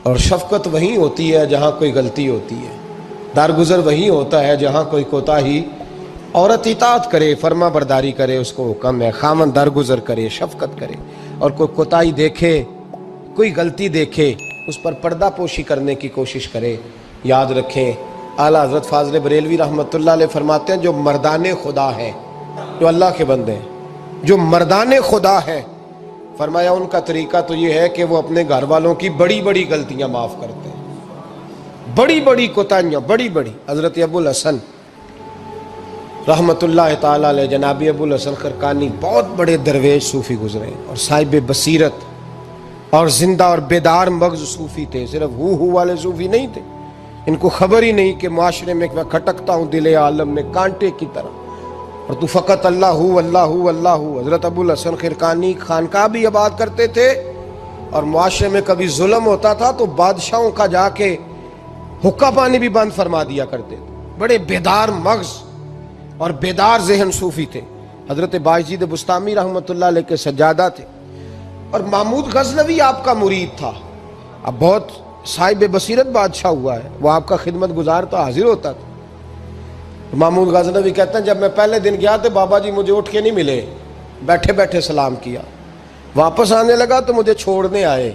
اور شفقت وہیں ہوتی ہے جہاں کوئی غلطی ہوتی ہے، درگزر وہیں ہوتا ہے جہاں کوئی کوتاہی۔ عورت اطاعت کرے، فرما برداری کرے، اس کو حکم ہے، خامن درگزر کرے، شفقت کرے، اور کوئی کوتاہی دیکھے، کوئی غلطی دیکھے، اس پر پردہ پوشی کرنے کی کوشش کرے۔ یاد رکھیں اعلیٰ حضرت فاضل بریلوی رحمۃ اللہ علیہ فرماتے ہیں جو مردان خدا ہیں، جو اللہ کے بندے ہیں، جو مردان خدا ہیں، فرمایا ان کا طریقہ تو یہ ہے کہ وہ اپنے گھر والوں کی بڑی بڑی غلطیاں معاف کرتے ہیں، بڑی بڑی کوتاہیاں، بڑی بڑی۔ حضرت ابو الحسن رحمۃ اللہ تعالی علیہ، جناب ابو الحسن خرقانی بہت بڑے درویش صوفی گزرے اور صاحب بصیرت اور زندہ اور بیدار مغز صوفی تھے، صرف ہو والے صوفی نہیں تھے۔ ان کو خبر ہی نہیں کہ معاشرے میں میں کھٹکتا ہوں دل عالم میں کانٹے کی طرح، اور تو فقط اللہ اللہ اللہ۔ حضرت ابو الحسن خرقانی خانقاہ بھی آباد کرتے تھے، اور معاشرے میں کبھی ظلم ہوتا تھا تو بادشاہوں کا جا کے حقہ پانی بھی بند فرما دیا کرتے تھے۔ بڑے بیدار مغز اور بیدار ذہن صوفی تھے۔ حضرت باجید بستامی رحمۃ اللہ علیہ کے سجادہ تھے، اور محمود غزنوی آپ کا مرید تھا۔ اب بہت صاحب بصیرت بادشاہ ہوا ہے، وہ آپ کا خدمت گزار تو حاضر ہوتا تھا۔ محمود غزنوی کہتے ہیں جب میں پہلے دن گیا تو بابا جی مجھے اٹھ کے نہیں ملے، بیٹھے بیٹھے سلام کیا، واپس آنے لگا تو مجھے چھوڑنے آئے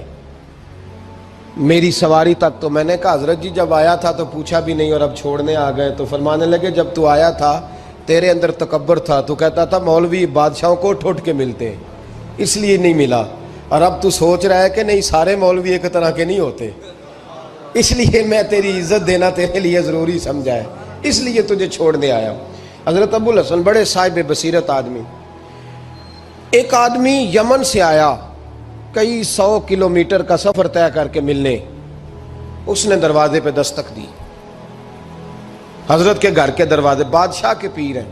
میری سواری تک۔ تو میں نے کہا حضرت جی جب آیا تھا تو پوچھا بھی نہیں اور اب چھوڑنے آ گئے۔ تو فرمانے لگے جب تو آیا تھا تیرے اندر تکبر تھا، تو کہتا تھا مولوی بادشاہوں کو اٹھ کے ملتے ہیں اس لیے نہیں ملا، اور اب تو سوچ رہا ہے کہ نہیں سارے مولوی ایک طرح کے نہیں ہوتے، اس لیے میں تیری عزت دینا تیرے لیے ضروری سمجھا ہے، اس لیے تجھے چھوڑنے آیا ہوں۔ حضرت ابو الحسن بڑے صاحب بصیرت آدمی۔ ایک آدمی یمن سے آیا کئی 100 کلومیٹر کا سفر طے کر کے ملنے، اس نے دروازے پہ دستک دی، حضرت کے گھر کے دروازے، بادشاہ کے پیر ہیں۔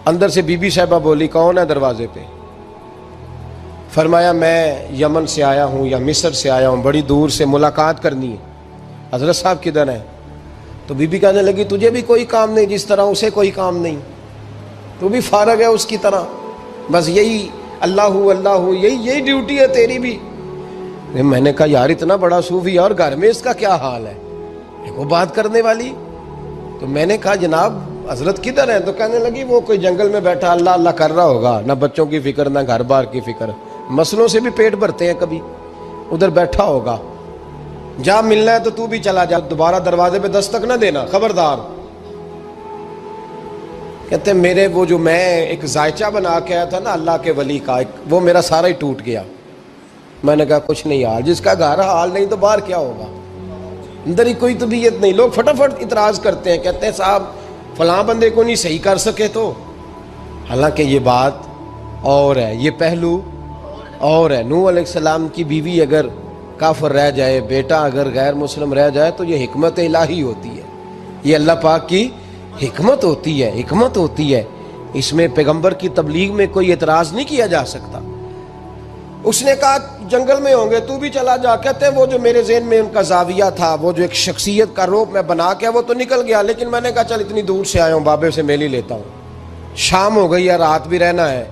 اندر سے بی بی صاحبہ بولی کون ہے دروازے پہ؟ فرمایا میں یمن سے آیا ہوں یا مصر سے آیا ہوں، بڑی دور سے ملاقات کرنی ہے۔ حضرت صاحب کدھر ہیں؟ تو بی بی کہنے لگی تجھے بھی کوئی کام نہیں جس طرح اسے کوئی کام نہیں، تو بھی فارغ ہے اس کی طرح، بس یہی اللہ اللہ یہی ڈیوٹی ہے تیری بھی۔ میں نے کہا یار اتنا بڑا صوفی اور گھر میں اس کا کیا حال ہے، وہ بات کرنے والی؟ تو میں نے کہا جناب حضرت کدھر ہیں؟ تو کہنے لگی وہ کوئی جنگل میں بیٹھا اللہ اللہ کر رہا ہوگا، نہ بچوں کی فکر نہ گھر بار کی فکر، مسئلوں سے بھی پیٹ بھرتے ہیں کبھی، ادھر بیٹھا ہوگا، جا ملنا ہے تو تو بھی چلا جا، دوبارہ دروازے پہ دستک نہ دینا خبردار۔ کہتے ہیں میرے وہ جو میں ایک ذائچہ بنا کے آیا تھا نا اللہ کے ولی کا، وہ میرا سارا ہی ٹوٹ گیا۔ میں نے کہا کچھ نہیں حال، جس کا گھر حال نہیں تو باہر کیا ہوگا، اندر ہی کوئی طبیعت نہیں۔ لوگ فٹافٹ اعتراض کرتے ہیں، کہتے ہیں صاحب فلاں بندے کو نہیں صحیح کر سکے تو، حالانکہ یہ بات اور ہے، یہ پہلو اور ہے۔ نوح علیہ السلام کی بیوی اگر کافر رہ جائے، بیٹا اگر غیر مسلم رہ جائے تو یہ حکمت الہی ہوتی ہے، یہ اللہ پاک کی حکمت ہوتی ہے، حکمت ہوتی ہے۔ اس میں پیغمبر کی تبلیغ میں کوئی اعتراض نہیں کیا جا سکتا۔ اس نے کہا جنگل میں ہوں گے تو بھی چلا جا۔ کہتے ہیں وہ جو میرے ذہن میں ان کا زاویہ تھا، وہ جو ایک شخصیت کا روپ میں بنا کے وہ تو نکل گیا، لیکن میں نے کہا چل اتنی دور سے آیا ہوں بابے سے میل ہی لیتا ہوں، شام ہو گئی ہے رات بھی رہنا ہے۔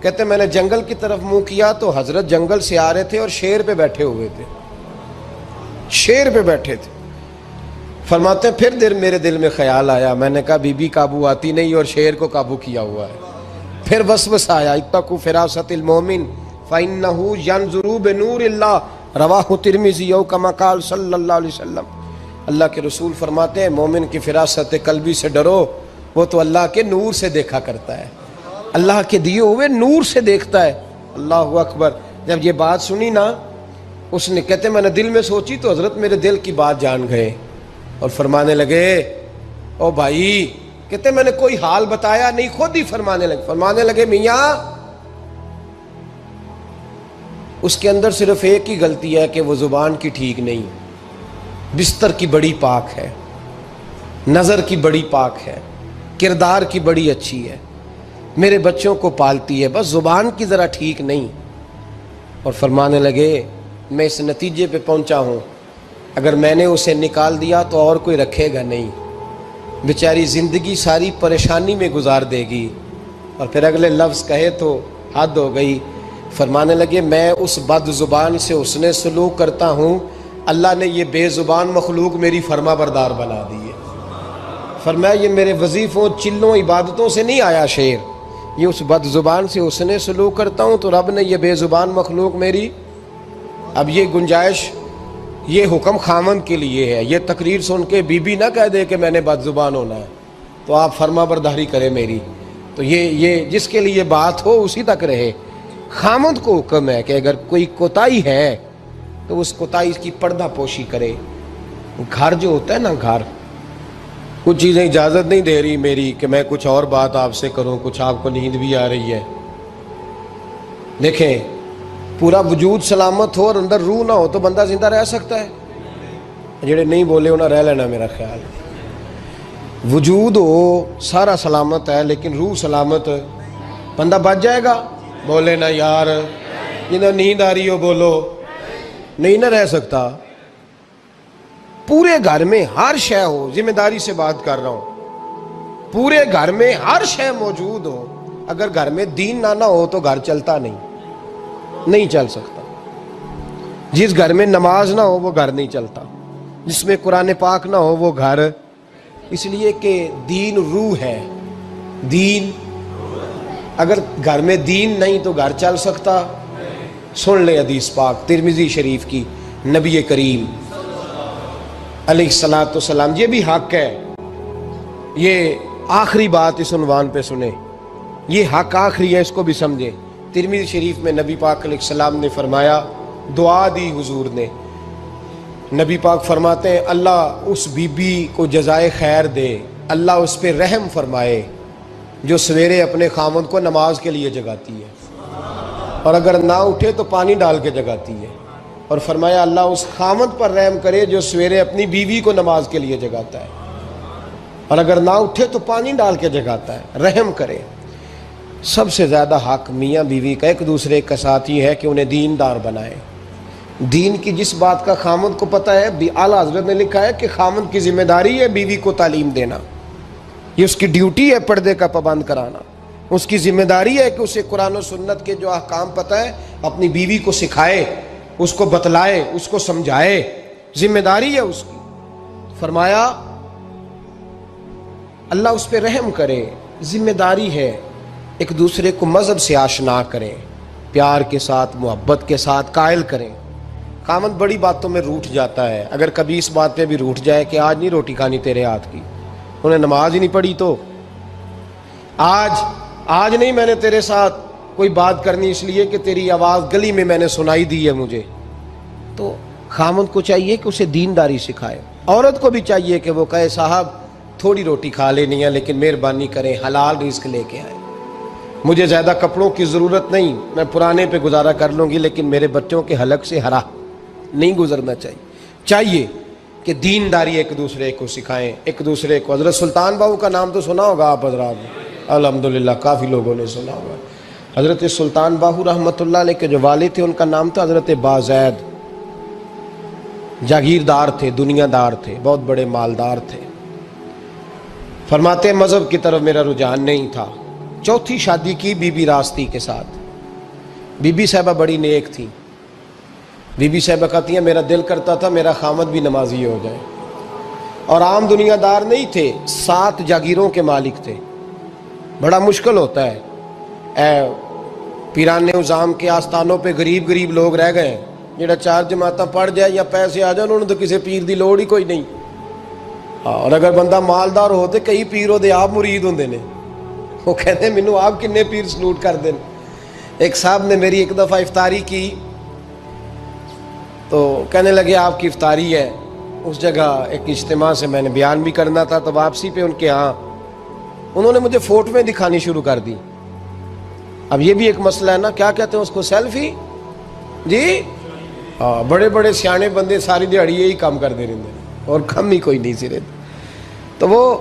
کہتے ہیں میں نے جنگل کی طرف منہ کیا تو حضرت جنگل سے آ رہے تھے اور شیر پہ بیٹھے ہوئے تھے، شیر پہ بیٹھے تھے۔ فرماتے ہیں پھر میرے دل میں خیال آیا، میں نے کہا بی بی قابو آتی نہیں اور شیر کو قابو کیا ہوا ہے۔ پھر وسوسہ آیا اتقوا فراست المومن فإنه ينظر بنور اللہ، رواہ ترمذی او کما قال صلی اللہ علیہ وسلم۔ اللہ کے رسول فرماتے ہیں مومن کی فراست قلبی سے ڈرو، وہ تو اللہ کے نور سے دیکھا کرتا ہے، اللہ کے دیے ہوئے نور سے دیکھتا ہے۔ اللہ اکبر۔ جب یہ بات سنی نا، اس نے کہتے میں نے دل میں سوچی تو حضرت میرے دل کی بات جان گئے اور فرمانے لگے او بھائی، کہتے میں نے کوئی حال بتایا نہیں، خود ہی فرمانے لگے میاں اس کے اندر صرف ایک ہی غلطی ہے کہ وہ زبان کی ٹھیک نہیں، بستر کی بڑی پاک ہے، نظر کی بڑی پاک ہے، کردار کی بڑی اچھی ہے، میرے بچوں کو پالتی ہے، بس زبان کی ذرا ٹھیک نہیں۔ اور فرمانے لگے میں اس نتیجے پہ پہنچا ہوں اگر میں نے اسے نکال دیا تو اور کوئی رکھے گا نہیں، بیچاری زندگی ساری پریشانی میں گزار دے گی۔ اور پھر اگلے لفظ کہے تو حد ہو گئی، فرمانے لگے میں اس بد زبان سے حسن سلوک کرتا ہوں، اللہ نے یہ بے زبان مخلوق میری فرما بردار بنا دی ہے۔ فرمایا یہ میرے وظیفوں چلوں عبادتوں سے نہیں آیا شعر، یہ اس بد زبان سے حسن سلوک کرتا ہوں تو رب نے یہ بے زبان مخلوق میری، اب یہ گنجائش، یہ حکم خامن کے لیے ہے، یہ تقریر سن کے بی بی نہ کہہ دے کہ میں نے بد زبان ہونا ہے تو آپ فرما برداری کرے میری، تو یہ جس کے لیے بات ہو اسی تک رہے۔ خامد کو حکم ہے کہ اگر کوئی کوتاہی ہے تو اس کوتاہی کی پردہ پوشی کرے۔ گھر جو ہوتا ہے نا، گھر کچھ چیزیں اجازت نہیں دے رہی میری کہ میں کچھ اور بات آپ سے کروں، کچھ آپ کو نیند بھی آ رہی ہے۔ دیکھیں پورا وجود سلامت ہو اور اندر روح نہ ہو تو بندہ زندہ رہ سکتا ہے؟ جڑے نہیں بولے انہیں رہ لینا میرا خیال۔ وجود ہو سارا سلامت ہے لیکن روح سلامت، بندہ بچ جائے گا؟ بولے نا یار، جنہیں نیند آ رہی ہو بولو، نہیں نہ رہ سکتا۔ پورے گھر میں ہر شے ہو، ذمہ داری سے بات کر رہا ہوں، پورے گھر میں ہر شے موجود ہو، اگر گھر میں دین نہ ہو تو گھر چلتا نہیں چل سکتا۔ جس گھر میں نماز نہ ہو وہ گھر نہیں چلتا، جس میں قرآن پاک نہ ہو وہ گھر، اس لیے کہ دین روح ہے۔ دین اگر گھر میں دین نہیں تو گھر چل سکتا؟ سن لے حدیث پاک ترمذی شریف کی، نبی کریم علیہ الصلاۃ والسلام، یہ بھی حق ہے، یہ آخری بات اس عنوان پہ سنیں، یہ حق آخری ہے، اس کو بھی سمجھے۔ ترمذی شریف میں نبی پاک علیہ السلام نے فرمایا، دعا دی حضور نے، نبی پاک فرماتے ہیں اللہ اس بی بی کو جزائے خیر دے، اللہ اس پہ رحم فرمائے جو سویرے اپنے خامد کو نماز کے لیے جگاتی ہے اور اگر نہ اٹھے تو پانی ڈال کے جگاتی ہے، اور فرمایا اللہ اس خامد پر رحم کرے جو سویرے اپنی بیوی کو نماز کے لیے جگاتا ہے اور اگر نہ اٹھے تو پانی ڈال کے جگاتا ہے، رحم کرے۔ سب سے زیادہ حق میاں بیوی کا ایک دوسرے کا ساتھی ہے کہ انہیں دیندار بنائے۔ دین کی جس بات کا خامد کو پتہ ہے، اعلیٰ حضرت نے لکھا ہے کہ خامد کی ذمہ داری ہے بیوی کو تعلیم دینا، یہ اس کی ڈیوٹی ہے پردے کا پابند کرانا، اس کی ذمہ داری ہے کہ اسے قرآن و سنت کے جو احکام پتہ ہے اپنی بیوی کو سکھائے، اس کو بتلائے، اس کو سمجھائے، ذمہ داری ہے اس کی۔ فرمایا اللہ اس پہ رحم کرے، ذمہ داری ہے، ایک دوسرے کو مذہب سے آشنا کریں، پیار کے ساتھ محبت کے ساتھ قائل کریں۔ خامد بڑی باتوں میں روٹھ جاتا ہے، اگر کبھی اس بات پہ بھی روٹھ جائے کہ آج نہیں روٹی کھانی تیرے ہاتھ کی، انہیں نماز ہی نہیں پڑھی تو آج نہیں میں نے تیرے ساتھ کوئی بات کرنی اس لیے کہ تیری آواز گلی میں نے سنائی دی ہے مجھے، تو خامد کو چاہیے کہ اسے دینداری سکھائے۔ عورت کو بھی چاہیے کہ وہ کہے صاحب تھوڑی روٹی کھا لینی ہے لیکن مہربانی کریں حلال رزق لے کے آئے، مجھے زیادہ کپڑوں کی ضرورت نہیں، میں پرانے پہ گزارا کر لوں گی لیکن میرے بچوں کے حلق سے ہرا نہیں گزرنا چاہیے کہ دینداری ایک دوسرے کو سکھائیں، ایک دوسرے کو۔ حضرت سلطان باہو کا نام تو سنا ہوگا آپ حضرات نے، الحمدللہ کافی لوگوں نے سنا ہوگا۔ حضرت سلطان باہو رحمۃ اللہ علیہ کے جو والد تھے ان کا نام تھا حضرت بازید، جاگیردار تھے، دنیا دار تھے، بہت بڑے مالدار تھے۔ فرماتے مذہب کی طرف میرا رجحان نہیں تھا، چوتھی شادی کی بی بی راستی کے ساتھ۔ بی بی صاحبہ بڑی نیک تھی، بی بی صاحبہ کہتی ہیں میرا دل کرتا تھا میرا خامد بھی نمازی ہو جائے، اور عام دنیا دار نہیں تھے، 7 جاگیروں کے مالک تھے۔ بڑا مشکل ہوتا ہے، پیران نظام کے آستانوں پہ غریب لوگ رہ گئے، جڑا 4 جماعتاں پڑھ جائے یا پیسے آ جائیں، انہوں نے تو کسی پیر دی لوڑ ہی کوئی نہیں، اور اگر بندہ مالدار ہو تو کئی پیر ہو دے آپ مرید ہوندے نے، وہ کہتے ہیں مینوں آپ کنے پیر سلوٹ کر دیں۔ ایک صاحب نے میری ایک دفعہ افطاری کی تو کہنے لگے آپ کی افطاری ہے، اس جگہ ایک اجتماع سے میں نے بیان بھی کرنا تھا، تو واپسی پہ ان کے ہاں انہوں نے مجھے فوٹویں دکھانی شروع کر دی۔ اب یہ بھی ایک مسئلہ ہے نا، کیا کہتے ہیں اس کو، سیلفی جی، بڑے بڑے سیانے بندے ساری دیہڑی یہی کام کر دے رہے ہیں اور کم ہی کوئی نہیں سرے، تو وہ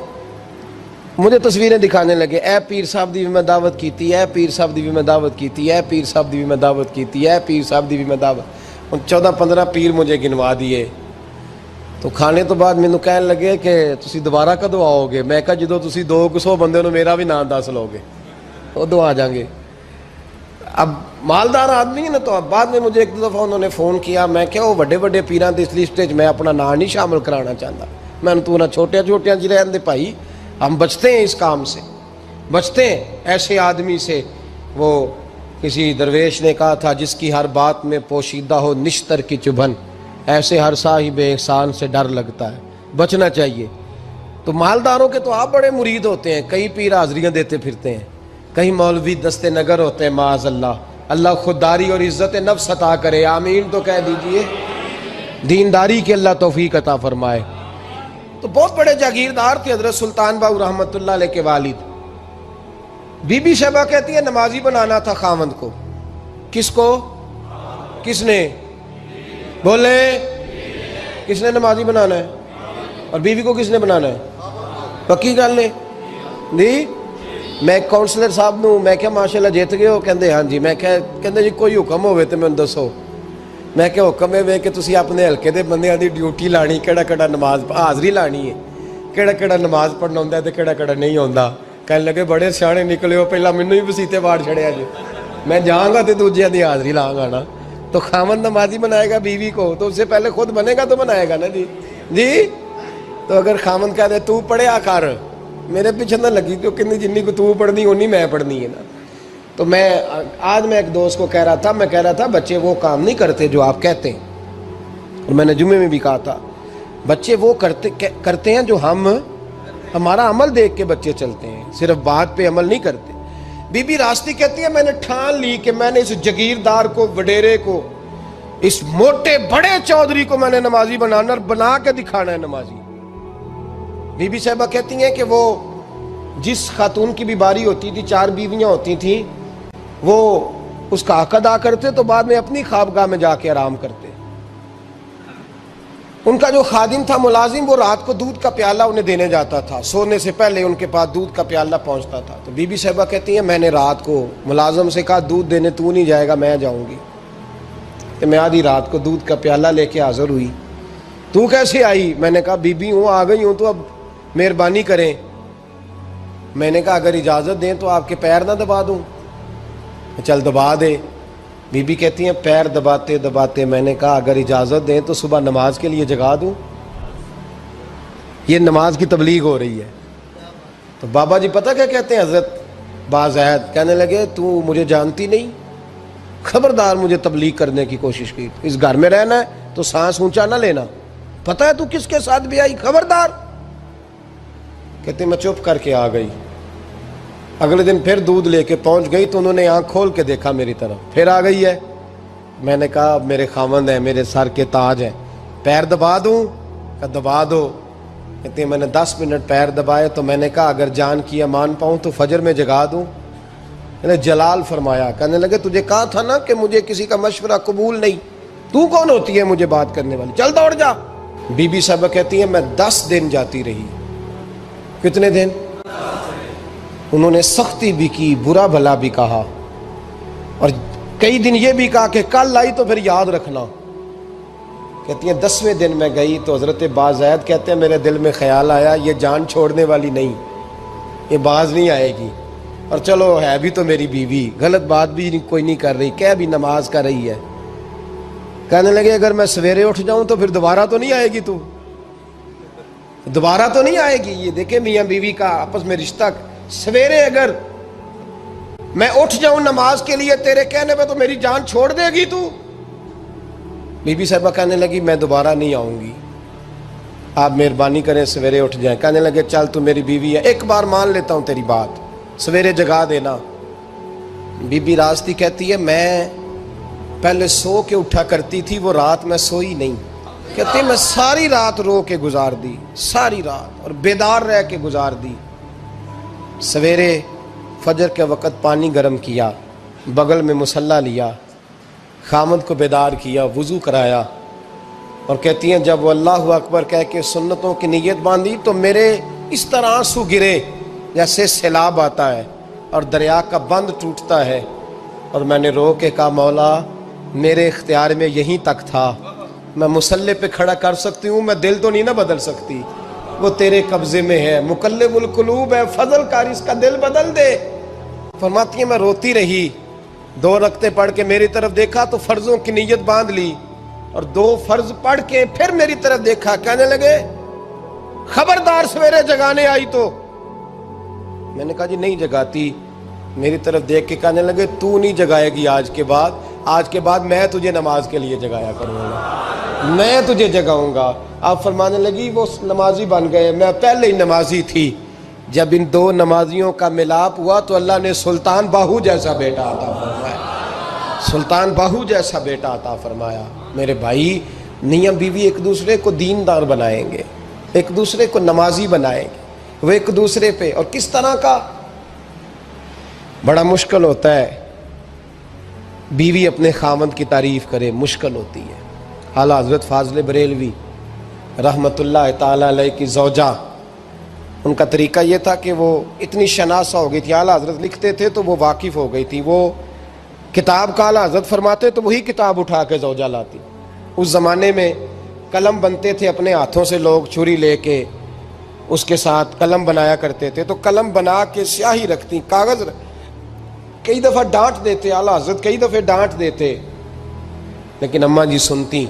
مجھے تصویریں دکھانے لگے، اے پیر صاحب دی بھی میں دعوت کیتی، اے پیر صاحب دی بھی میں دعوت کیتی، اے پیر صاحب دی بھی میں دعوت کیتی، اے پیر صاحب دی بھی میں دعوت، 14-15 پیر مجھے گنوا دیے۔ تو کھانے تو بعد مینوں کہنے لگے کہ تسی دوبارہ کدو آؤ گے؟ میں کہا جدو تسی 200 بندے نو میرا بھی نام دس لو گے ادو آ جاؤں گے۔ اب مالدار آدمی ہے نا، تو اب بعد میں مجھے ایک دو دفعہ انہوں نے فون کیا، میں کیا وہ بڑے بڑے پیران دی اس لسٹ میں اپنا نام نہیں شامل کرانا چاہتا، میں نے تو نہ چھوٹیاں چھوٹیاں جی رہن دے بھائی، ہم بچتے ہیں اس کام سے، بچتے ہیں ایسے آدمی سے۔ وہ کسی درویش نے کہا تھا جس کی ہر بات میں پوشیدہ ہو نشتر کی چبھن، ایسے ہر صاحب احسان سے ڈر لگتا ہے، بچنا چاہیے۔ تو مالداروں کے تو آپ بڑے مرید ہوتے ہیں، کئی پیر حاضریاں دیتے پھرتے ہیں، کئی مولوی دستے نگر ہوتے ہیں، معاذ اللہ، اللہ خودداری اور عزت نفس عطا کرے، آمین تو کہہ دیجئے، دینداری کی اللہ توفیق عطا فرمائے۔ تو بہت بڑے جاگیردار تھے حضرت سلطان باؤ رحمۃ اللہ علیہ کے والد۔ بی بی شیبہ کہتی ہے نمازی بنانا تھا خاوند کو۔ کس کو؟ کس نے؟ بولے، کس نے نمازی بنانا ہے؟ اور بیوی کو کس نے بنانا ہے؟ پکی گل نے جی؟ میں ایک کونسلر صاحب نوں میں کہا ماشاءاللہ جیت گئے ہو؟ کہندے ہاں جی۔ میں کہندے جی کوئی حکم ہوئے تو میں دسو۔ میں کہ حکم ہے کہ تسی اپنے ہلکے دے بندیاں دی ڈیوٹی لانی، کیڑا کیڑا نماز حاضری لانی ہے، کیڑا کیڑا نماز پڑھنا ہوندا ہے تے کیڑا کیڑا نہیں ہوندا۔ کہنے لگے بڑے سیانے نکلے ہو، پہلا مینوں ہی وسیتے واڑ چھڑیا جی، میں جاؤں گا تے دوجیاں دی حاضری لاں گا نا۔ تو خاوند نمازی بنائے گا بیوی کو تو اس سے پہلے خود بنے گا تو بنائے گا نا جی۔ جی تو اگر خاوند کہہ دے تو پڑھیا کر، میرے پیچھے نہ لگی، تو کتنی جنی کو تو پڑھنی اونی میں پڑھنی ہے نا۔ تو میں آج میں ایک دوست کو کہہ رہا تھا، میں کہہ رہا تھا بچے وہ کام نہیں کرتے جو آپ کہتے ہیں، اور میں نے جمعے میں بھی کہا تھا بچے وہ کرتے ہیں جو ہمارا عمل دیکھ کے بچے چلتے ہیں، صرف بات پہ عمل نہیں کرتے۔ بی بی راستی کہتی ہے میں نے ٹھان لی کہ میں نے اس جگیردار کو، وڈیرے کو، اس موٹے بڑے چودھری کو میں نے نمازی بنانا اور بنا کے دکھانا ہے نمازی۔ بی بی صاحبہ کہتی ہیں کہ وہ جس خاتون کی بھی باری ہوتی تھی، 4 بیویاں ہوتی تھیں، وہ اس کا حق ادا کرتے تو بعد میں اپنی خوابگاہ میں جا کے آرام کرتے۔ ان کا جو خادم تھا ملازم، وہ رات کو دودھ کا پیالہ انہیں دینے جاتا تھا، سونے سے پہلے ان کے پاس دودھ کا پیالہ پہنچتا تھا۔ تو بی بی صاحبہ کہتی ہیں میں نے رات کو ملازم سے کہا دودھ دینے تو نہیں جائے گا، میں جاؤں گی۔ تو میں آدھی رات کو دودھ کا پیالہ لے کے حاضر ہوئی۔ تو کیسے آئی؟ میں نے کہا بی بی ہوں، آ گئی ہوں، تو اب مہربانی کریں۔ میں نے کہا اگر اجازت دیں تو آپ کے پیر نہ دبا دوں؟ چل دبا دے۔ بی بی کہتی ہیں پیر دباتے دباتے میں نے کہا اگر اجازت دیں تو صبح نماز کے لیے جگا دوں؟ یہ نماز کی تبلیغ ہو رہی ہے۔ تو بابا جی پتہ کیا کہتے ہیں حضرت بازید؟ کہنے لگے تو مجھے جانتی نہیں، خبردار مجھے تبلیغ کرنے کی کوشش کی، اس گھر میں رہنا ہے تو سانس اونچا نہ لینا، پتہ ہے تو کس کے ساتھ بھی آئی، خبردار۔ کہتے میں چپ کر کے آ گئی۔ اگلے دن پھر دودھ لے کے پہنچ گئی تو انہوں نے آنکھ کھول کے دیکھا میری طرف، پھر آ گئی ہے۔ میں نے کہا میرے خاوند ہیں، میرے سر کے تاج ہیں، پیر دبا دوں؟ کہ دبا دو۔ کہتے ہیں میں نے 10 منٹ پیر دبائے تو میں نے کہا اگر جان کی امان پاؤں تو فجر میں جگا دوں؟ میں نے جلال فرمایا۔ کہنے لگے تجھے کہا تھا نا کہ مجھے کسی کا مشورہ قبول نہیں، تو کون ہوتی ہے مجھے بات کرنے والی، چل دوڑ جا۔ بی بی صاحبہ کہتی ہیں میں 10 دن جاتی رہی۔ کتنے دن؟ انہوں نے سختی بھی کی، برا بھلا بھی کہا، اور کئی دن یہ بھی کہا کہ کل آئی تو پھر یاد رکھنا۔ کہتی ہیں 10ویں دن میں گئی تو حضرت بازید کہتے ہیں میرے دل میں خیال آیا یہ جان چھوڑنے والی نہیں، یہ باز نہیں آئے گی، اور چلو ہے بھی تو میری بیوی، غلط بات بھی کوئی نہیں کر رہی، کہہ بھی نماز کر رہی ہے۔ کہنے لگے اگر میں سویرے اٹھ جاؤں تو پھر دوبارہ تو نہیں آئے گی، تو دوبارہ تو نہیں آئے گی۔ یہ دیکھیں میاں بیوی کا آپس میں رشتہ، سویرے اگر میں اٹھ جاؤں نماز کے لیے تیرے کہنے پہ تو میری جان چھوڑ دے گی تو؟ بی بی صاحبہ کہنے لگی میں دوبارہ نہیں آؤں گی، آپ مہربانی کریں سویرے اٹھ جائیں۔ کہنے لگے چل تو میری بیوی ہے، ایک بار مان لیتا ہوں تیری بات، سویرے جگا دینا۔ بی بی راستی کہتی ہے میں پہلے سو کے اٹھا کرتی تھی، وہ رات میں سوئی نہیں، کہتی میں ساری رات رو کے گزار دی، ساری رات، اور بیدار رہ کے گزار دی۔ سویرے فجر کے وقت پانی گرم کیا، بغل میں مصلی لیا، خامد کو بیدار کیا، وضو کرایا، اور کہتی ہیں جب وہ اللہ اکبر کہہ کے سنتوں کی نیت باندھی تو میرے اس طرح آنسو گرے جیسے سیلاب آتا ہے اور دریا کا بند ٹوٹتا ہے، اور میں نے رو کے کہا مولا میرے اختیار میں یہیں تک تھا، میں مصلی پہ کھڑا کر سکتی ہوں، میں دل تو نہیں نہ بدل سکتی، وہ تیرے قبضے میں ہے، مقلب القلوب ہے، فضل کر اس کا دل بدل دے۔ فرماتی ہیں میں روتی رہی، 2 رکعتیں پڑھ کے میری طرف دیکھا تو فرضوں کی نیت باندھ لی، اور 2 فرض پڑھ کے پھر میری طرف دیکھا، کہنے لگے خبردار سویرے جگانے آئی تو۔ میں نے کہا جی نہیں جگاتی۔ میری طرف دیکھ کے کہنے لگے تو نہیں جگائے گی آج کے بعد میں تجھے نماز کے لیے جگایا کروں گا، میں تجھے جگاؤں گا۔ آپ فرمانے لگی وہ نمازی بن گئے، میں پہلے ہی نمازی تھی۔ جب ان 2 نمازیوں کا ملاپ ہوا تو اللہ نے سلطان باہو جیسا بیٹا عطا فرمایا، سلطان باہو جیسا بیٹا عطا فرمایا۔ میرے بھائی، میاں بیوی ایک دوسرے کو دیندار بنائیں گے، ایک دوسرے کو نمازی بنائیں گے، وہ ایک دوسرے پہ، اور کس طرح کا بڑا مشکل ہوتا ہے بیوی اپنے خاوند کی تعریف کرے، مشکل ہوتی ہے۔ اعلیٰ حضرت فاضل بریلوی رحمت اللہ تعالی علیہ کی زوجہ، ان کا طریقہ یہ تھا کہ وہ اتنی شناسہ ہو گئی تھی، اعلیٰ حضرت لکھتے تھے تو وہ واقف ہو گئی تھی، وہ کتاب کا اعلیٰ حضرت فرماتے تو وہی کتاب اٹھا کے زوجہ لاتی۔ اس زمانے میں قلم بنتے تھے اپنے ہاتھوں سے، لوگ چھری لے کے اس کے ساتھ قلم بنایا کرتے تھے، تو قلم بنا کے سیاہی رکھتی، کاغذ کئی دفعہ ڈانٹ دیتے، اعلیٰ حضرت کئی دفعہ ڈانٹ دیتے، لیکن اماں جی سنتی۔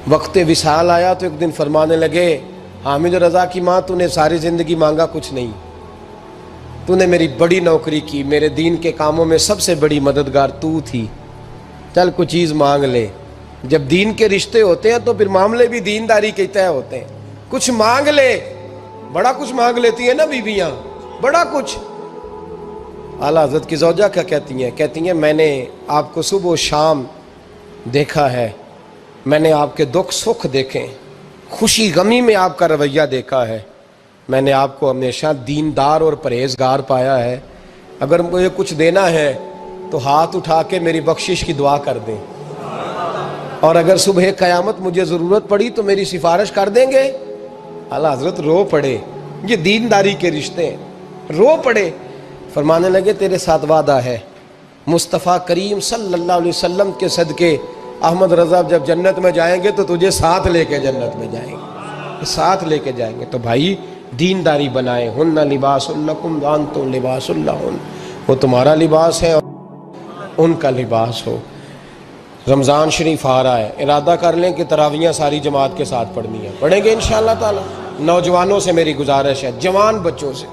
وقت وصال آیا تو ایک دن فرمانے لگے حامد رضا کی ماں، تو نے ساری زندگی مانگا کچھ نہیں، تو نے میری بڑی نوکری کی، میرے دین کے کاموں میں سب سے بڑی مددگار تو تھی، چل کچھ چیز مانگ لے۔ جب دین کے رشتے ہوتے ہیں تو پھر معاملے بھی دینداری کے طے ہوتے ہیں، کچھ مانگ لے۔ بڑا کچھ مانگ لیتی ہیں نا بیویاں، بڑا کچھ۔ اعلیٰ حضرت کی زوجہ کیا کہتی ہیں میں نے آپ کو صبح و شام دیکھا ہے، میں نے آپ کے دکھ سکھ دیکھے، خوشی غمی میں آپ کا رویہ دیکھا ہے، میں نے آپ کو ہمیشہ دیندار اور پرہیزگار پایا ہے، اگر مجھے کچھ دینا ہے تو ہاتھ اٹھا کے میری بخشش کی دعا کر دیں، اور اگر صبح قیامت مجھے ضرورت پڑی تو میری سفارش کر دیں گے۔ اعلیٰ حضرت رو پڑے، یہ دینداری کے رشتے ہیں، رو پڑے۔ فرمانے لگے تیرے ساتھ وعدہ ہے، مصطفیٰ کریم صلی اللہ علیہ وسلم کے صدقے احمد رضا جب جنت میں جائیں گے تو تجھے ساتھ لے کے جنت میں جائیں گے، ساتھ لے کے جائیں گے۔ تو بھائی دینداری بنائیں، ہن لباس لکم وانتم لباس لہن، وہ تمہارا لباس ہے اور ان کا لباس ہو۔ رمضان شریف آ رہا ہے، ارادہ کر لیں کہ تراویحیں ساری جماعت کے ساتھ پڑھنی ہے، پڑھیں گے انشاءاللہ تعالی۔ نوجوانوں سے میری گزارش ہے، جوان بچوں سے،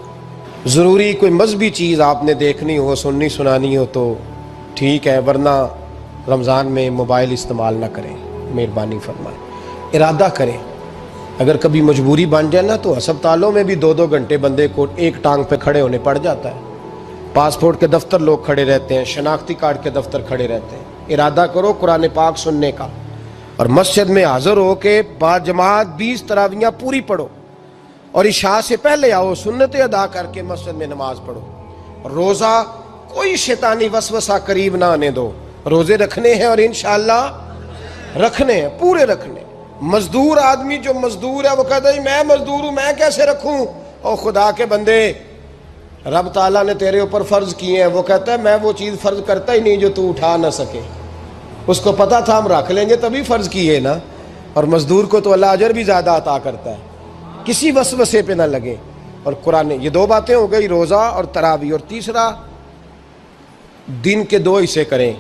ضروری کوئی مذہبی چیز آپ نے دیکھنی ہو، سننی سنانی ہو تو ٹھیک ہے، ورنہ رمضان میں موبائل استعمال نہ کریں، مہربانی فرمائیں، ارادہ کریں۔ اگر کبھی مجبوری بن جائے نا تو ہسپتالوں میں بھی 2-2 گھنٹے بندے کو ایک ٹانگ پہ کھڑے ہونے پڑ جاتا ہے، پاسپورٹ کے دفتر لوگ کھڑے رہتے ہیں، شناختی کارڈ کے دفتر کھڑے رہتے ہیں۔ ارادہ کرو قرآن پاک سننے کا، اور مسجد میں حاضر ہو کے با جماعت 20 تراویحیں پوری پڑھو، اور عشاء سے پہلے آؤ، سنتیں ادا کر کے مسجد میں نماز پڑھو۔ اور روزہ کوئی شیطانی وسوسہ قریب نہ آنے دو، روزے رکھنے ہیں اور انشاءاللہ رکھنے ہیں، پورے رکھنے۔ مزدور آدمی جو مزدور ہے وہ کہتا ہے میں مزدور ہوں، میں کیسے رکھوں؟ اور خدا کے بندے، رب تعالیٰ نے تیرے اوپر فرض کیے ہیں، وہ کہتا ہے میں وہ چیز فرض کرتا ہی نہیں جو تو اٹھا نہ سکے، اس کو پتا تھا ہم رکھ لیں گے تبھی فرض کیے نا۔ اور مزدور کو تو اللہ اجر بھی زیادہ عطا کرتا ہے، کسی وسوسے پہ نہ لگے۔ اور قرآن، یہ 2 باتیں ہو گئی، روزہ اور تراویح۔ اور تیسرا، دن کے 2 حصے کریں،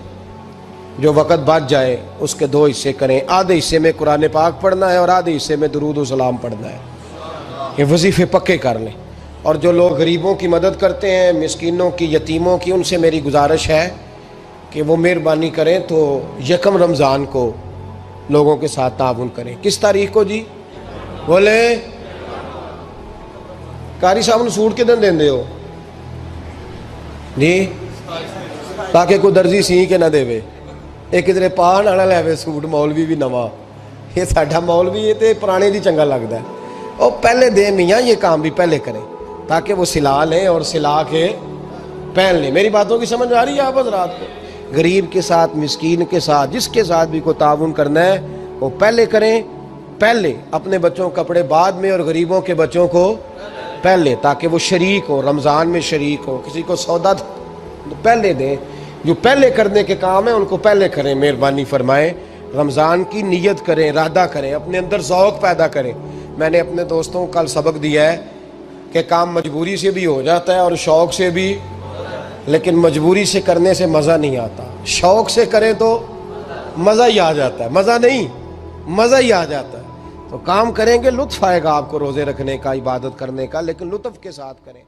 جو وقت بچ جائے اس کے 2 حصے کریں، آدھے حصے میں قرآن پاک پڑھنا ہے اور آدھے حصے میں درود و سلام پڑھنا ہے، یہ وظیفے پکے کر لیں۔ اور جو لوگ غریبوں کی مدد کرتے ہیں، مسکینوں کی، یتیموں کی، ان سے میری گزارش ہے کہ وہ مہربانی کریں تو 1 رمضان کو لوگوں کے ساتھ تعاون کریں۔ کس تاریخ کو جی؟ بولے قاری صاحب نے سوٹ کدن دیں ہو جی، تاکہ کوئی درزی سی کے نہ دے، ایک کدھر پا نہ لے سوٹ، مولوی بھی نواں، یہ ساڈا مولوی یہ تے پرانے دی چنگا لگتا ہے، اور پہلے دے میاں یہ کام بھی پہلے کریں تاکہ وہ سلا لیں اور سلا کے پہن لیں۔ میری باتوں کی سمجھ آ رہی ہے آپ حضرات کو؟ غریب کے ساتھ، مسکین کے ساتھ، جس کے ساتھ بھی کو تعاون کرنا ہے وہ پہلے کریں، پہلے اپنے بچوں کے کپڑے بعد میں اور غریبوں کے بچوں کو پہلے، تاکہ وہ شریک ہو، رمضان میں شریک ہو، کسی کو سودا پہلے دیں، جو پہلے کرنے کے کام ہیں ان کو پہلے کریں، مہربانی فرمائیں۔ رمضان کی نیت کریں، ارادہ کریں، اپنے اندر ذوق پیدا کریں۔ میں نے اپنے دوستوں کو کل سبق دیا ہے کہ کام مجبوری سے بھی ہو جاتا ہے اور شوق سے بھی لیکن مجبوری سے کرنے سے مزہ نہیں آتا. شوق سے کریں تو مزہ ہی آ جاتا ہے. مزہ نہیں، مزہ ہی آ جاتا ہے. تو کام کریں گے، لطف آئے گا آپ کو روزے رکھنے کا، عبادت کرنے کا، لیکن لطف کے ساتھ کریں.